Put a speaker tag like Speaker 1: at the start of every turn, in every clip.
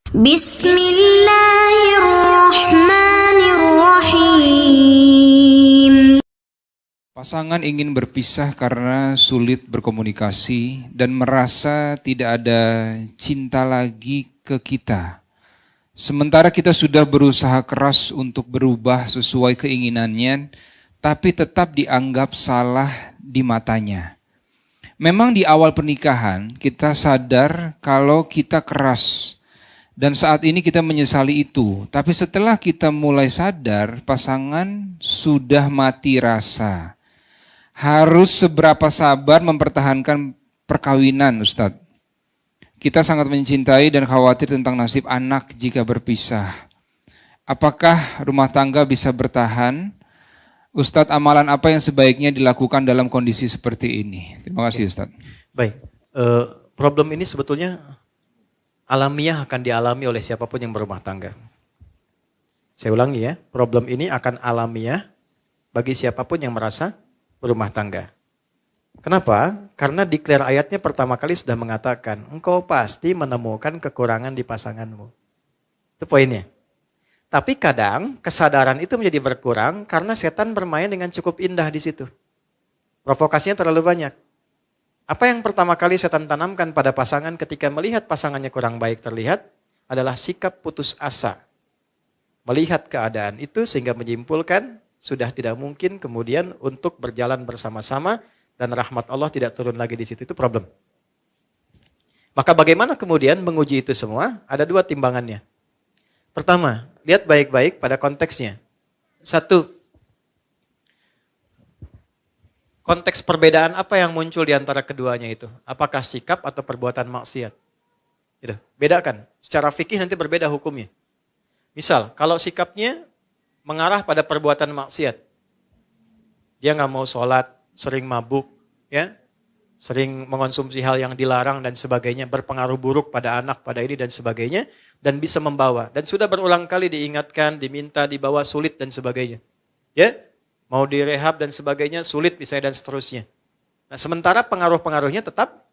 Speaker 1: Bismillahirrahmanirrahim.
Speaker 2: Pasangan ingin berpisah karena sulit berkomunikasi dan merasa tidak ada cinta lagi ke kita. Sementara kita sudah berusaha keras untuk berubah sesuai keinginannya, tapi tetap dianggap salah di matanya. Memang di awal pernikahan kita sadar kalau kita keras dan saat ini kita menyesali itu. Tapi setelah kita mulai sadar, pasangan sudah mati rasa. Harus seberapa sabar mempertahankan perkawinan, Ustadz? Kita sangat mencintai dan khawatir tentang nasib anak jika berpisah. Apakah rumah tangga bisa bertahan? Ustadz, amalan apa yang sebaiknya dilakukan dalam kondisi seperti ini? Terima kasih, Ustadz.
Speaker 3: Baik, problem ini sebetulnya alamiah akan dialami oleh siapapun yang berumah tangga. Saya ulangi ya, problem ini akan alamiah bagi siapapun yang merasa berumah tangga. Kenapa? Karena declare ayatnya pertama kali sudah mengatakan, engkau pasti menemukan kekurangan di pasanganmu. Itu poinnya. Tapi kadang kesadaran itu menjadi berkurang karena setan bermain dengan cukup indah di situ. Provokasinya terlalu banyak. Apa yang pertama kali setan tanamkan pada pasangan ketika melihat pasangannya kurang baik terlihat adalah sikap putus asa. Melihat keadaan itu sehingga menyimpulkan sudah tidak mungkin kemudian untuk berjalan bersama-sama dan rahmat Allah tidak turun lagi di situ. Itu problem. Maka bagaimana kemudian menguji itu semua? Ada dua timbangannya. Pertama, lihat baik-baik pada konteksnya. Satu, konteks perbedaan apa yang muncul di antara keduanya itu? Apakah sikap atau perbuatan maksiat? Gitu. Bedakan. Secara fikih nanti berbeda hukumnya. Misal, kalau sikapnya mengarah pada perbuatan maksiat. Dia nggak mau sholat, sering mabuk, ya, sering mengonsumsi hal yang dilarang dan sebagainya, berpengaruh buruk pada anak, pada ini dan sebagainya, dan bisa membawa. Dan sudah berulang kali diingatkan, diminta, dibawa, sulit dan sebagainya. Ya, mau direhab dan sebagainya, sulit misalnya dan seterusnya. Nah, sementara pengaruh-pengaruhnya tetap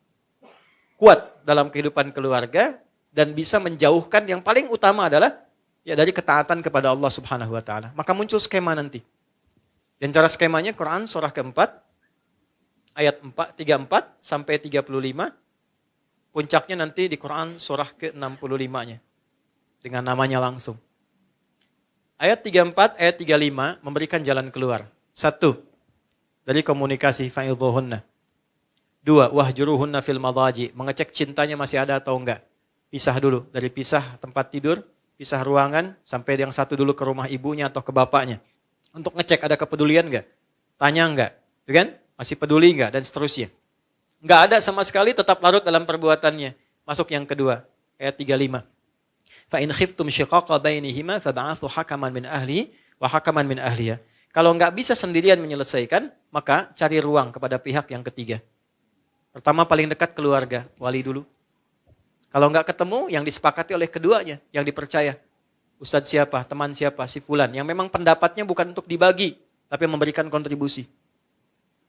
Speaker 3: kuat dalam kehidupan keluarga dan bisa menjauhkan yang paling utama adalah ya dari ketaatan kepada Allah Subhanahu wa taala. Maka muncul skema nanti. Dan cara skemanya Quran surah keempat ayat 34 sampai 35. Puncaknya nanti di Quran surah ke-65-nya. Dengan namanya langsung. Ayat 34, ayat 35 memberikan jalan keluar. 1. Dari komunikasi fa'idhuhunna. 2. Wahjuruhunna fil madaji. Mengecek cintanya masih ada atau enggak. Pisah dulu. Dari pisah tempat tidur, pisah ruangan, sampai yang satu dulu ke rumah ibunya atau ke bapaknya. Untuk ngecek ada kepedulian enggak. Tanya enggak. Kan? Masih peduli enggak? Dan seterusnya. Enggak ada sama sekali, tetap larut dalam perbuatannya. Masuk yang kedua. Ayat 35. Fa in khiftum shiqaqa bainihima fab'athu hakaman min ahli wa hakaman min ahliya. Kalau enggak bisa sendirian menyelesaikan, maka cari ruang kepada pihak yang ketiga. Pertama paling dekat keluarga, wali dulu. Kalau enggak ketemu, yang disepakati oleh keduanya, yang dipercaya. Ustadz siapa, teman siapa, si fulan. Yang memang pendapatnya bukan untuk dibagi, tapi memberikan kontribusi.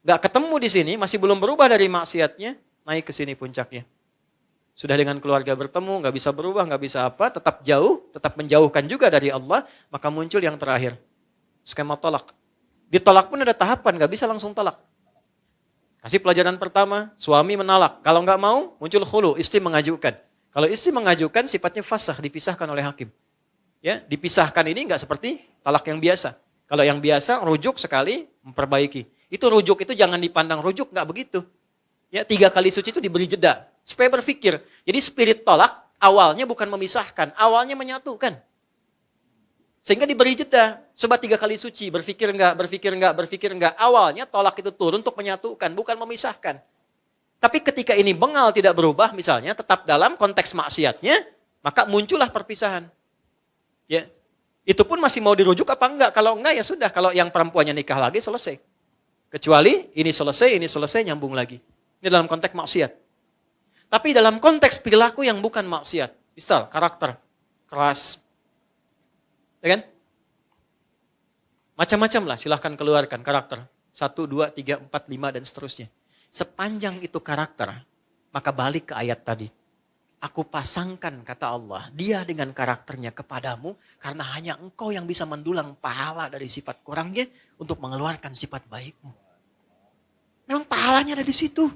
Speaker 3: Enggak ketemu di sini, masih belum berubah dari maksiatnya, naik ke sini puncaknya. Sudah dengan keluarga bertemu, nggak bisa berubah, nggak bisa apa, tetap jauh, tetap menjauhkan juga dari Allah, maka muncul yang terakhir. Skema tolak. Ditolak pun ada tahapan, nggak bisa langsung tolak. Kasih pelajaran pertama, suami menolak. Kalau nggak mau, muncul khulu, istri mengajukan. Kalau istri mengajukan, sifatnya fasakh, dipisahkan oleh hakim. Ya, dipisahkan ini nggak seperti talak yang biasa. Kalau yang biasa, rujuk sekali, memperbaiki. Itu rujuk itu jangan dipandang rujuk, nggak begitu. Ya, 3 kali suci itu diberi jeda. Supaya berpikir. Jadi spirit tolak awalnya bukan memisahkan. Awalnya menyatukan. Sehingga diberi jeda. Coba 3 kali suci. Berpikir enggak, berpikir enggak, berpikir enggak. Awalnya tolak itu turun untuk menyatukan. Bukan memisahkan. Tapi ketika ini bengal tidak berubah misalnya. Tetap dalam konteks maksiatnya. Maka muncullah perpisahan. Ya, itu pun masih mau dirujuk apa enggak. Kalau enggak ya sudah. Kalau yang perempuannya nikah lagi selesai. Kecuali ini selesai nyambung lagi. Ini dalam konteks maksiat. Tapi dalam konteks perilaku yang bukan maksiat. Misal, karakter. Keras. Ya kan? Macam-macam lah, silahkan keluarkan karakter. 1, 2, 3, 4, 5, dan seterusnya. Sepanjang itu karakter, maka balik ke ayat tadi. Aku pasangkan, kata Allah, dia dengan karakternya kepadamu karena hanya engkau yang bisa mendulang pahala dari sifat kurangnya untuk mengeluarkan sifat baikmu. Memang pahalanya ada di situ.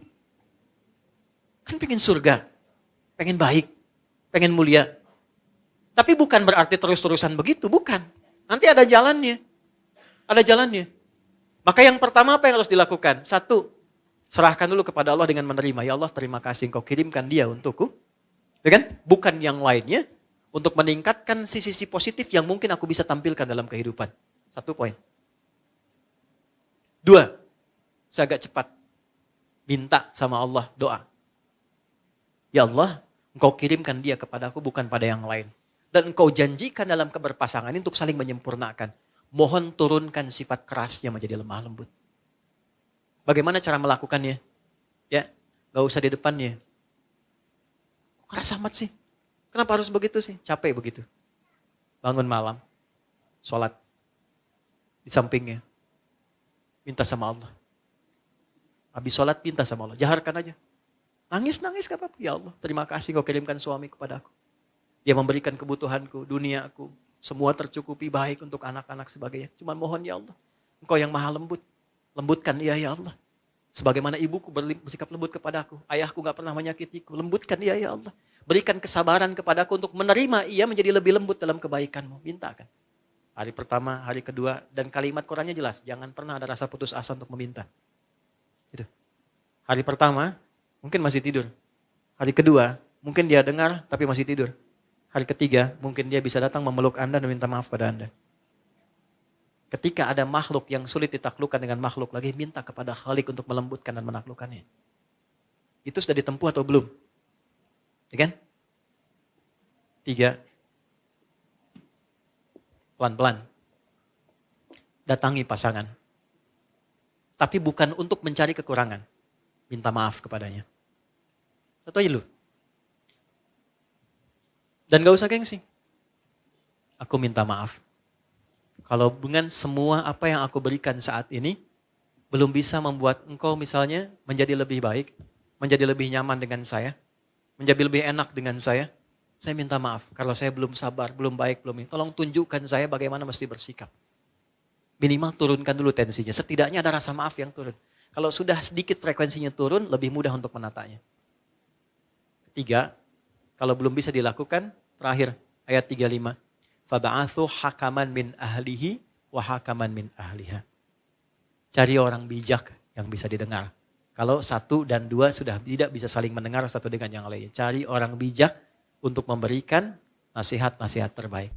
Speaker 3: Kan pengen surga, pengen baik, pengen mulia. Tapi bukan berarti terus-terusan begitu, bukan. Nanti ada jalannya. Ada jalannya. Maka yang pertama apa yang harus dilakukan? Satu, serahkan dulu kepada Allah dengan menerima. Ya Allah, terima kasih engkau kirimkan dia untukku. Ya kan? Bukan yang lainnya. Untuk meningkatkan sisi-sisi positif yang mungkin aku bisa tampilkan dalam kehidupan. Satu poin. Dua, saya agak cepat. Minta sama Allah, doa. Ya Allah, engkau kirimkan dia kepadaku bukan pada yang lain. Dan engkau janjikan dalam keberpasangan ini untuk saling menyempurnakan. Mohon turunkan sifat kerasnya menjadi lemah lembut. Bagaimana cara melakukannya? Ya, gak usah di depannya. Keras amat sih. Kenapa harus begitu sih? Capek begitu. Bangun malam, sholat. Di sampingnya. Minta sama Allah. Habis sholat minta sama Allah. Jaharkan aja. Nangis gak apa-apa. Ya Allah, terima kasih kau kirimkan suami kepada aku. Dia memberikan kebutuhanku, duniaku. Semua tercukupi baik untuk anak-anak sebagainya. Cuman mohon ya Allah. Engkau yang maha lembut. Lembutkan ia ya Allah. Sebagaimana ibuku bersikap lembut kepadaku. Ayahku gak pernah menyakitiku. Lembutkan ia ya Allah. Berikan kesabaran kepadaku untuk menerima ia menjadi lebih lembut dalam kebaikanmu. Minta kan. Hari pertama, hari kedua. Dan kalimat Qurannya jelas. Jangan pernah ada rasa putus asa untuk meminta. Gitu. Hari pertama, mungkin masih tidur. Hari kedua, mungkin dia dengar tapi masih tidur. Hari ketiga, mungkin dia bisa datang memeluk Anda dan minta maaf pada Anda. Ketika ada makhluk yang sulit ditaklukkan dengan makhluk lagi, minta kepada Khalik untuk melembutkan dan menaklukkannya. Itu sudah ditempuh atau belum? Ya kan? 3. Pelan-pelan. Datangi pasangan. Tapi bukan untuk mencari kekurangan. Minta maaf kepadanya. Satu aja lu. Dan gak usah gengsi. Aku minta maaf. Kalau dengan semua apa yang aku berikan saat ini, belum bisa membuat engkau misalnya menjadi lebih baik, menjadi lebih nyaman dengan saya, menjadi lebih enak dengan saya minta maaf. Kalau saya belum sabar, belum baik, belum ini. Tolong tunjukkan saya bagaimana mesti bersikap. Minimal turunkan dulu tensinya. Setidaknya ada rasa maaf yang turun. Kalau sudah sedikit frekuensinya turun, lebih mudah untuk menatanya. 3, kalau belum bisa dilakukan, terakhir ayat 35. Faba'athu hakaman min ahlihi wa hakaman min ahliha. Cari orang bijak yang bisa didengar. Kalau 1 dan 2 sudah tidak bisa saling mendengar satu dengan yang lainnya. Cari orang bijak untuk memberikan nasihat-nasihat terbaik.